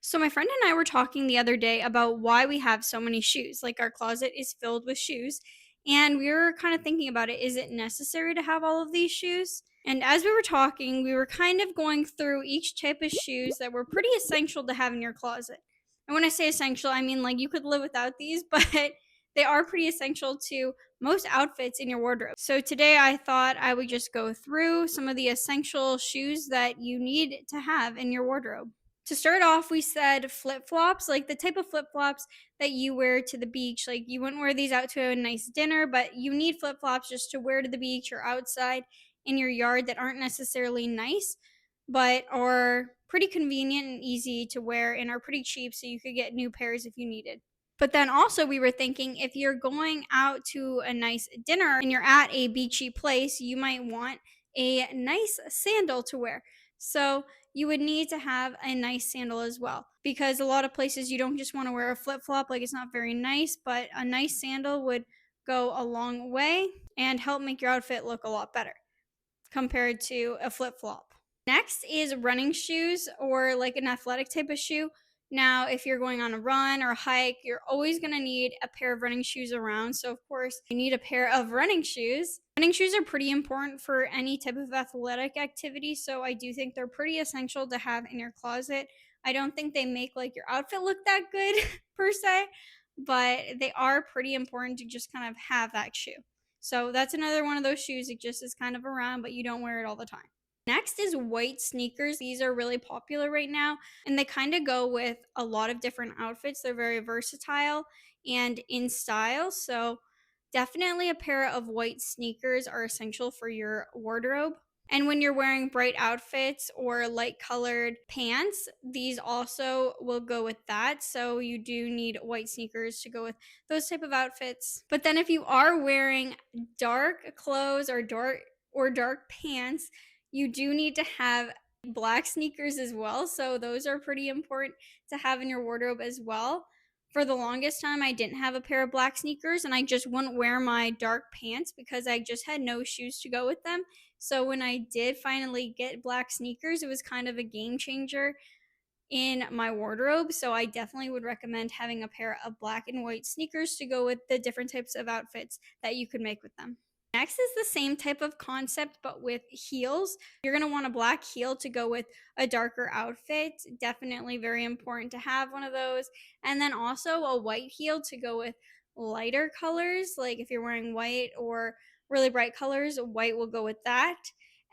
So, my friend and I were talking the other day about why we have so many shoes. Like, our closet is filled with shoes. And we were kind of thinking about it. Is it necessary to have all of these shoes? And as we were talking, we were kind of going through each type of shoes that were pretty essential to have in your closet. And when I say essential, I mean like you could live without these, but they are pretty essential to most outfits in your wardrobe. So, today I thought I would just go through some of the essential shoes that you need to have in your wardrobe. To start off, we said flip flops, like the type of flip flops that you wear to the beach. Like you wouldn't wear these out to a nice dinner, but you need flip flops just to wear to the beach or outside in your yard that aren't necessarily nice, but are pretty convenient and easy to wear and are pretty cheap. So you could get new pairs if you needed. But then also, we were thinking if you're going out to a nice dinner and you're at a beachy place, you might want a nice sandal to wear. So you would need to have a nice sandal as well. Because a lot of places you don't just want to wear a flip flop, like it's not very nice, but a nice sandal would go a long way and help make your outfit look a lot better compared to a flip flop. Next is running shoes or like an athletic type of shoe. Now, if you're going on a run or a hike, you're always going to need a pair of running shoes around. So, of course, you need a pair of running shoes. Running shoes are pretty important for any type of athletic activity. So, I do think they're pretty essential to have in your closet. I don't think they make like your outfit look that good per se, but they are pretty important to just kind of have that shoe. So, that's another one of those shoes. It just is kind of around, but you don't wear it all the time. Next is white sneakers. These are really popular right now, and they kind of go with a lot of different outfits. They're very versatile and in style. So, definitely a pair of white sneakers are essential for your wardrobe. And when you're wearing bright outfits or light colored pants, these also will go with that. So you do need white sneakers to go with those type of outfits. But then if you are wearing dark clothes or dark pants, you do need to have black sneakers as well. So those are pretty important to have in your wardrobe as well. For the longest time, I didn't have a pair of black sneakers and I just wouldn't wear my dark pants because I just had no shoes to go with them. So when I did finally get black sneakers, it was kind of a game changer in my wardrobe. So I definitely would recommend having a pair of black and white sneakers to go with the different types of outfits that you could make with them. Next is the same type of concept, but with heels. You're going to want a black heel to go with a darker outfit. Definitely very important to have one of those. And then also a white heel to go with lighter colors. Like if you're wearing white or really bright colors, white will go with that.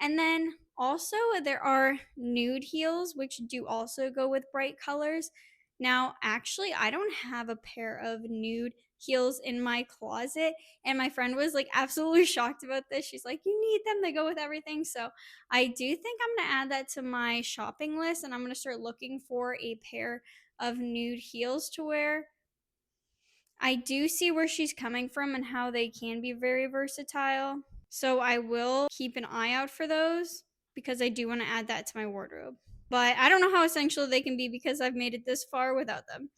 And then also there are nude heels, which do also go with bright colors. Now, actually, I don't have a pair of nude heels in my closet. And my friend was like absolutely shocked about this. She's like, you need them, they go with everything. So I do think I'm going to add that to my shopping list and I'm going to start looking for a pair of nude heels to wear. I do see where she's coming from and how they can be very versatile. So I will keep an eye out for those because I do want to add that to my wardrobe. But I don't know how essential they can be because I've made it this far without them.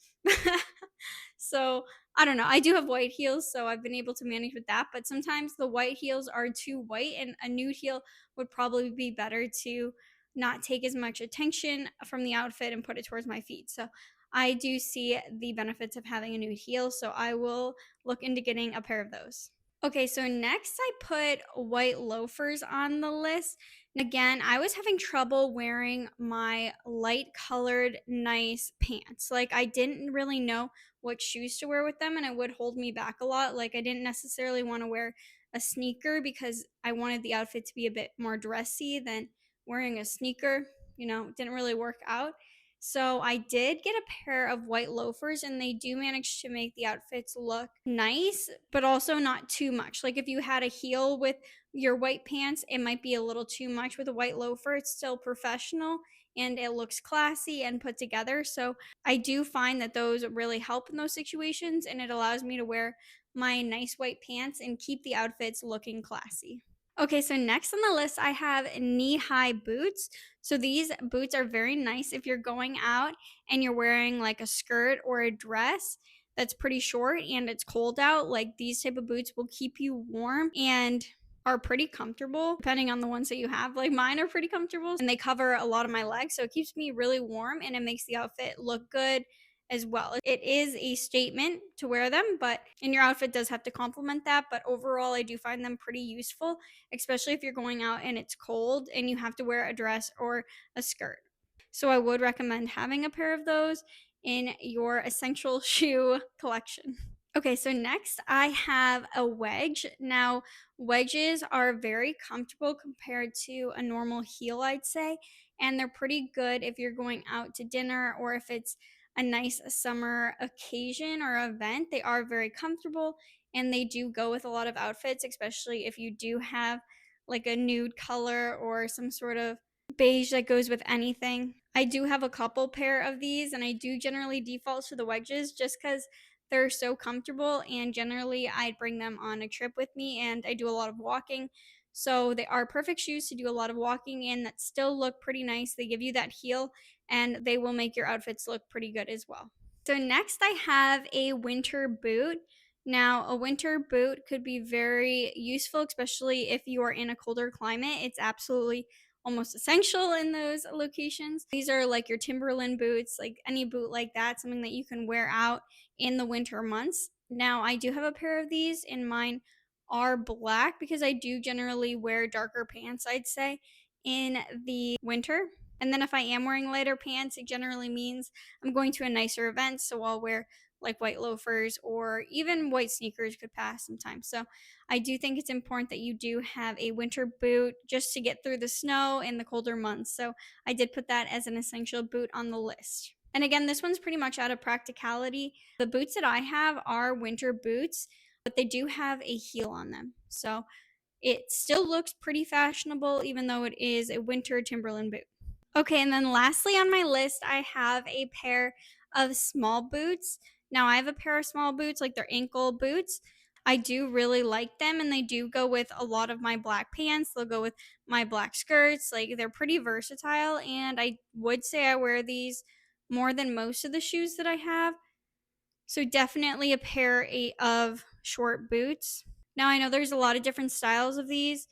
So I don't know. I do have white heels, so I've been able to manage with that. But sometimes the white heels are too white, and a nude heel would probably be better to not take as much attention from the outfit and put it towards my feet. So I do see the benefits of having a nude heel, so I will look into getting a pair of those. Okay, so next I put white loafers on the list. Again, I was having trouble wearing my light colored, nice pants. Like, I didn't really know what shoes to wear with them, and it would hold me back a lot. Like, I didn't necessarily want to wear a sneaker because I wanted the outfit to be a bit more dressy than wearing a sneaker. It didn't really work out. So I did get a pair of white loafers and they do manage to make the outfits look nice, but also not too much. Like if you had a heel with your white pants, it might be a little too much with a white loafer. It's still professional and it looks classy and put together. So I do find that those really help in those situations and it allows me to wear my nice white pants and keep the outfits looking classy. Okay, so next on the list, I have knee high boots. So these boots are very nice if you're going out and you're wearing like a skirt or a dress that's pretty short and it's cold out. Like these type of boots will keep you warm and are pretty comfortable, depending on the ones that you have. Like mine are pretty comfortable and they cover a lot of my legs. So it keeps me really warm and it makes the outfit look good as well. It is a statement to wear them, but and your outfit does have to complement that. But overall, I do find them pretty useful, especially if you're going out and it's cold and you have to wear a dress or a skirt. So I would recommend having a pair of those in your essential shoe collection. Okay, so next I have a wedge. Now, wedges are very comfortable compared to a normal heel, I'd say, and they're pretty good if you're going out to dinner or if it's a nice summer occasion or event. They are very comfortable and they do go with a lot of outfits, especially if you do have like a nude color or some sort of beige that goes with anything. I do have a couple pair of these and I do generally default to the wedges just because they're so comfortable and generally I'd bring them on a trip with me and I do a lot of walking. So they are perfect shoes to do a lot of walking in that still look pretty nice. They give you that heel and they will make your outfits look pretty good as well. So next I have a winter boot. Now, a winter boot could be very useful, especially if you are in a colder climate. It's absolutely almost essential in those locations. These are like your Timberland boots, like any boot like that, something that you can wear out in the winter months. Now, I do have a pair of these, and mine are black because I do generally wear darker pants, I'd say, in the winter. And then if I am wearing lighter pants, it generally means I'm going to a nicer event, so I'll wear like white loafers or even white sneakers could pass sometimes. So I do think it's important that you do have a winter boot just to get through the snow in the colder months. So I did put that as an essential boot on the list. And again, this one's pretty much out of practicality. The boots that I have are winter boots, but they do have a heel on them. So it still looks pretty fashionable, even though it is a winter Timberland boot. Okay, and then lastly on my list, I have a pair of small boots. Now, I have a pair of small boots, like they're ankle boots. I do really like them, and they do go with a lot of my black pants. They'll go with my black skirts. Like, they're pretty versatile, and I would say I wear these more than most of the shoes that I have. So, definitely a pair of short boots. Now, I know there's a lot of different styles of these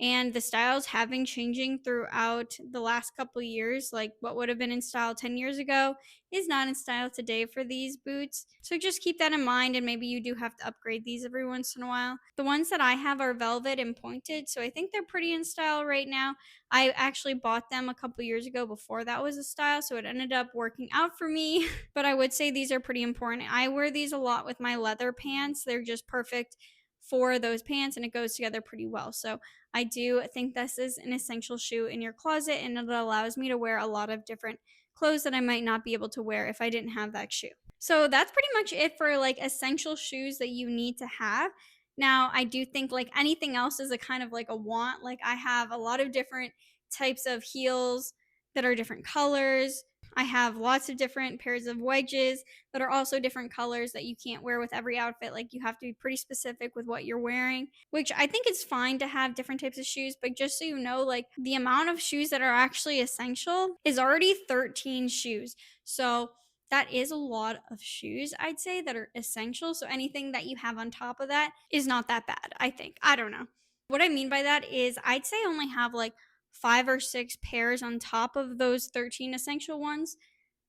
and the styles have been changing throughout the last couple of years. Like what would have been in style 10 years ago is not in style today for these boots. So just keep that in mind and maybe you do have to upgrade these every once in a while. The ones that I have are velvet and pointed, so I think they're pretty in style right now. I actually bought them a couple years ago before that was a style, so it ended up working out for me. But I would say these are pretty important. I wear these a lot with my leather pants. They're just perfect for those pants and it goes together pretty well. So I do think this is an essential shoe in your closet and it allows me to wear a lot of different clothes that I might not be able to wear if I didn't have that shoe. So that's pretty much it for like essential shoes that you need to have. Now, I do think like anything else is a kind of like a want. Like I have a lot of different types of heels that are different colors. I have lots of different pairs of wedges that are also different colors that you can't wear with every outfit. Like you have to be pretty specific with what you're wearing, which I think it's fine to have different types of shoes. But just so you know, like the amount of shoes that are actually essential is already 13 shoes. So that is a lot of shoes, I'd say, that are essential. So anything that you have on top of that is not that bad, I think. I don't know. What I mean by that is I'd say I only have like 5 or 6 pairs on top of those 13 essential ones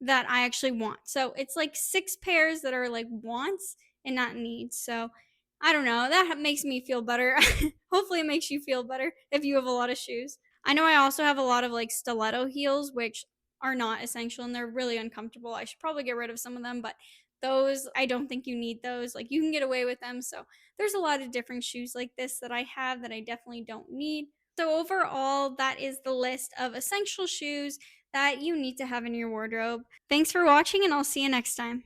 that I actually want. So it's like 6 pairs that are like wants and not needs. So I don't know. That makes me feel better. Hopefully, it makes you feel better if you have a lot of shoes. I know I also have a lot of like stiletto heels, which are not essential and they're really uncomfortable. I should probably get rid of some of them, but those, I don't think you need those. Like, you can get away with them. So, there's a lot of different shoes like this that I have that I definitely don't need. So, overall, that is the list of essential shoes that you need to have in your wardrobe. Thanks for watching, and I'll see you next time.